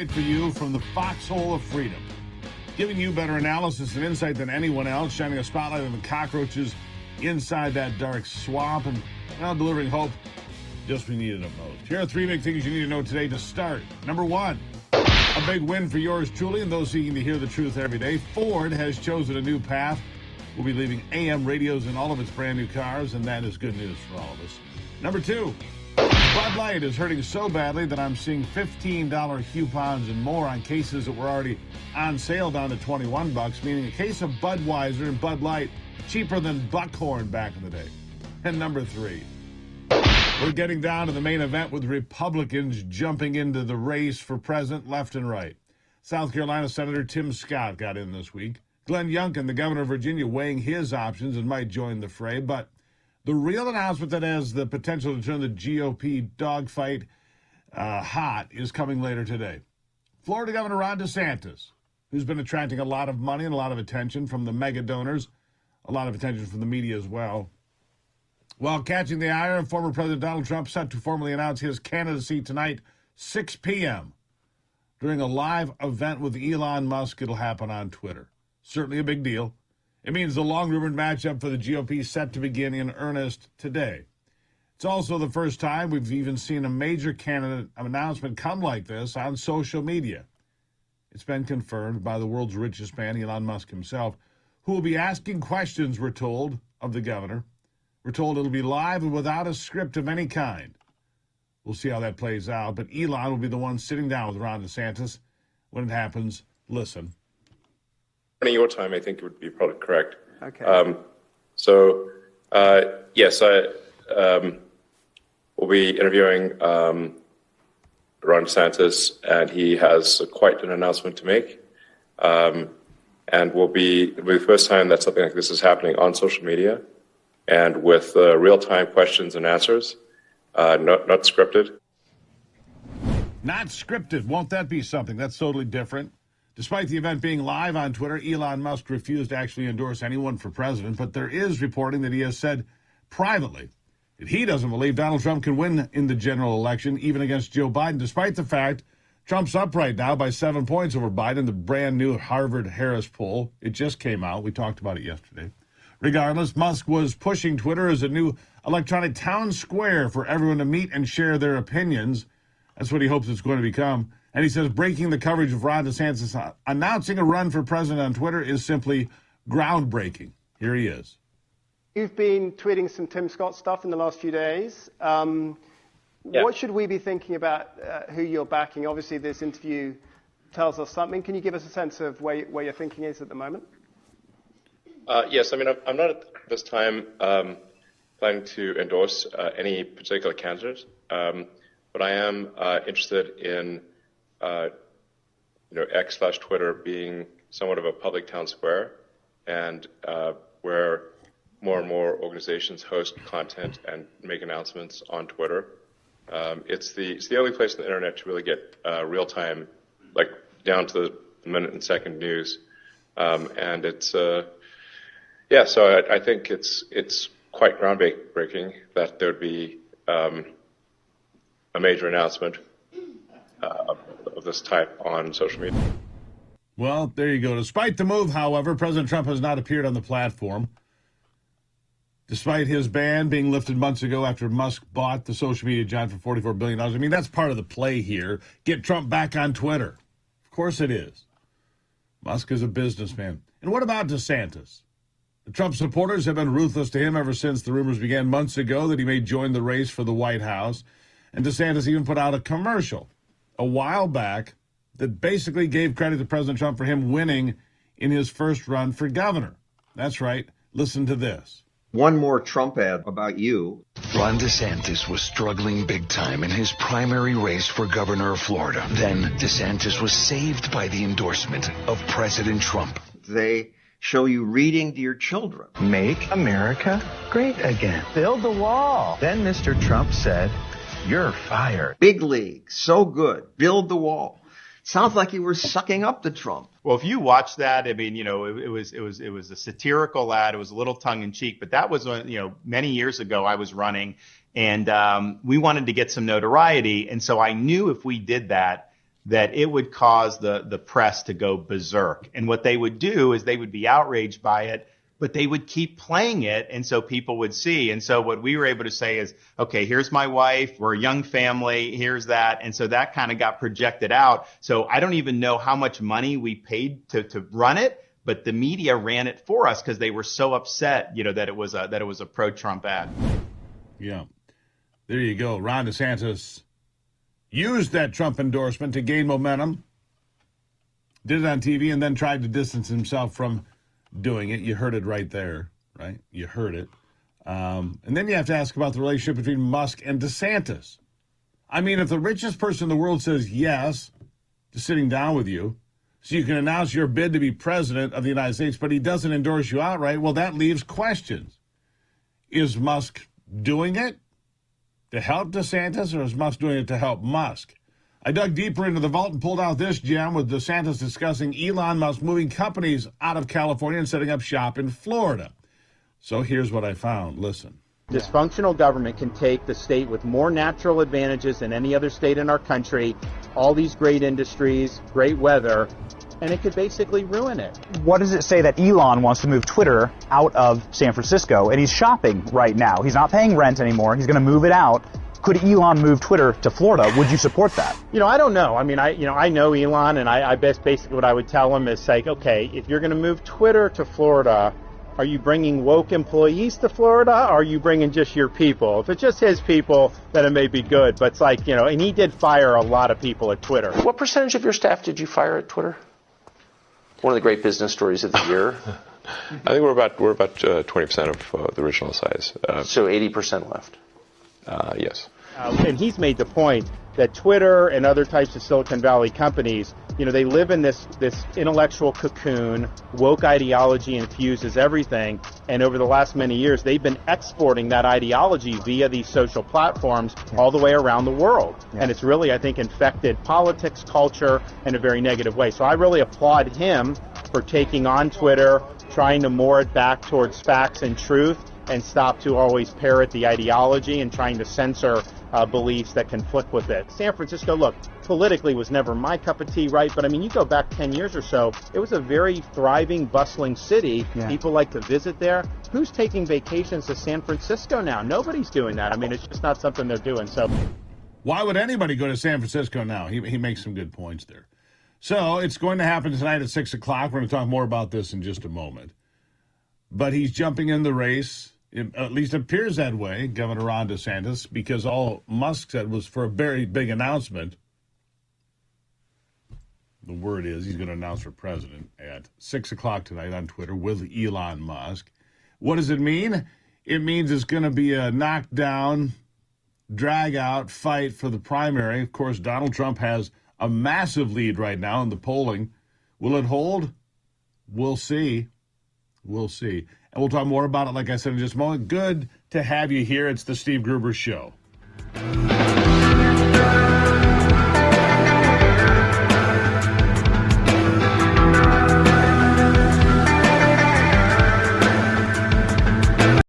right for you from the foxhole of freedom. Giving you better analysis and insight than anyone else, shining a spotlight on the cockroaches inside that dark swamp, and now delivering hope just when we needed it most. Here are three big things you need to know today to start. Number one, a big win for yours truly and those seeking to hear the truth every day. Ford has chosen a new path. We'll be leaving AM radios in all of its brand new cars, and that is good news for all of us. Number two, Bud Light is hurting so badly that I'm seeing $15 coupons and more on cases that were already on sale down to $21, meaning a case of Budweiser and Bud Light cheaper than Buckhorn back in the day. And number three, we're getting down to the main event with Republicans jumping into the race for president left and right. South Carolina Senator Tim Scott got in this week. Glenn Youngkin, the governor of Virginia, weighing his options and might join the fray. But the real announcement that has the potential to turn the GOP dogfight hot is coming later today. Florida Governor Ron DeSantis, who's been attracting a lot of money and a lot of attention from the mega donors, a lot of attention from the media as well. While catching the ire of former President Donald Trump, set to formally announce his candidacy tonight, 6 p.m., during a live event with Elon Musk. It'll happen on Twitter. Certainly a big deal. It means the long-rumored matchup for the GOP set to begin in earnest today. It's also the first time we've even seen a major candidate announcement come like this on social media. It's been confirmed by the world's richest man, Elon Musk himself, who will be asking questions, we're told, of the governor. We're told it'll be live and without a script of any kind. We'll see how that plays out, but Elon will be the one sitting down with Ron DeSantis. When it happens, listen. Your time, I think it would be probably correct. Okay. Yes, I will be interviewing Ron DeSantis, and he has quite an announcement to make. And it'll be the first time that something like this is happening on social media, and with real-time questions and answers, not scripted. Not scripted. Won't that be something? That's totally different. Despite the event being live on Twitter, Elon Musk refused to actually endorse anyone for president, but there is reporting that he has said privately that he doesn't believe Donald Trump can win in the general election, even against Joe Biden, despite the fact Trump's up right now by 7 points over Biden, the brand new Harvard-Harris poll. It just came out. We talked about it yesterday. Regardless, Musk was pushing Twitter as a new electronic town square for everyone to meet and share their opinions. That's what he hopes it's going to become. And he says breaking the coverage of Ron DeSantis announcing a run for president on Twitter is simply groundbreaking. Here he is. You've been tweeting some Tim Scott stuff in the last few days. What should we be thinking about who you're backing? Obviously, this interview tells us something. Can you give us a sense of where your thinking is at the moment? Yes, I mean, I'm not at this time planning to endorse any particular candidate, but I am interested in X/Twitter being somewhat of a public town square, and where more and more organizations host content and make announcements on Twitter. It's the only place on the internet to really get real time, like down to the minute and second news, and it's so I think it's quite groundbreaking that there would be a major announcement of this type on social media. Well, there you go. Despite the move, however, President Trump has not appeared on the platform. Despite his ban being lifted months ago after Musk bought the social media giant for $44 billion. I mean, that's part of the play here. Get Trump back on Twitter. Of course it is. Musk is a businessman. And what about DeSantis? The Trump supporters have been ruthless to him ever since the rumors began months ago that he may join the race for the White House. And DeSantis even put out a commercial a while back that basically gave credit to President Trump for him winning in his first run for governor. That's right. Listen to this. One more Trump ad about you. Ron DeSantis was struggling big time in his primary race for governor of Florida. Then DeSantis was saved by the endorsement of President Trump. They show you reading to your children. Make America great again. Build the wall. Then Mr. Trump said, "You're fired." Big league, so good. Build the wall. Sounds like you were sucking up to Trump. Well, if you watch that, I mean, it was a satirical ad. It was a little tongue in cheek, but that was many years ago. I was running, and we wanted to get some notoriety, and so I knew if we did that, that it would cause the press to go berserk. And what they would do is they would be outraged by it, but they would keep playing it. And so people would see. And so what we were able to say is, okay, here's my wife. We're a young family. Here's that. And so that kind of got projected out. So I don't even know how much money we paid to run it, but the media ran it for us because they were so upset, that it was a pro-Trump ad. Yeah. There you go. Ron DeSantis used that Trump endorsement to gain momentum, did it on TV, and then tried to distance himself from doing it. You heard it right there, right? You heard it. And then you have to ask about the relationship between Musk and DeSantis. I mean, if the richest person in the world says yes to sitting down with you so you can announce your bid to be president of the United States, but he doesn't endorse you outright, well, that leaves questions. Is Musk doing it to help DeSantis, or is Musk doing it to help Musk? I dug deeper into the vault and pulled out this gem with DeSantis discussing Elon Musk moving companies out of California and setting up shop in Florida. So here's what I found. Listen. Dysfunctional government can take the state with more natural advantages than any other state in our country, all these great industries, great weather, and it could basically ruin it. What does it say that Elon wants to move Twitter out of San Francisco, and he's shopping right now? He's not paying rent anymore. He's going to move it out. Could Elon move Twitter to Florida? Would you support that? I don't know. I mean, I know Elon, and I basically what I would tell him is like, okay, if you're going to move Twitter to Florida, are you bringing woke employees to Florida, or are you bringing just your people? If it's just his people, then it may be good. But it's like, and he did fire a lot of people at Twitter. What percentage of your staff did you fire at Twitter? One of the great business stories of the year. I think we're about 20% of the original size. So 80% left. Yes. And he's made the point that Twitter and other types of Silicon Valley companies, they live in this intellectual cocoon. Woke ideology infuses everything. And over the last many years, they've been exporting that ideology via these social platforms all the way around the world. Yeah. And it's really, I think, infected politics, culture in a very negative way. So I really applaud him for taking on Twitter, trying to moor it back towards facts and truth, and stop to always parrot the ideology and trying to censor beliefs that conflict with it. San Francisco, look, politically was never my cup of tea, right? But I mean, you go back 10 years or so, it was a very thriving, bustling city. Yeah. People like to visit there. Who's taking vacations to San Francisco now? Nobody's doing that. I mean, it's just not something they're doing. So why would anybody go to San Francisco now? He makes some good points there. So it's going to happen tonight at 6 o'clock. We're going to talk more about this in just a moment. But he's jumping in the race. It at least appears that way, Governor Ron DeSantis, because all Musk said was for a very big announcement. The word is he's going to announce for president at 6 o'clock tonight on Twitter with Elon Musk. What does it mean? It means it's going to be a knockdown, drag-out fight for the primary. Of course, Donald Trump has a massive lead right now in the polling. Will it hold? We'll see. We'll see. And we'll talk more about it, like I said, in just a moment. Good to have you here. It's the Steve Gruber Show.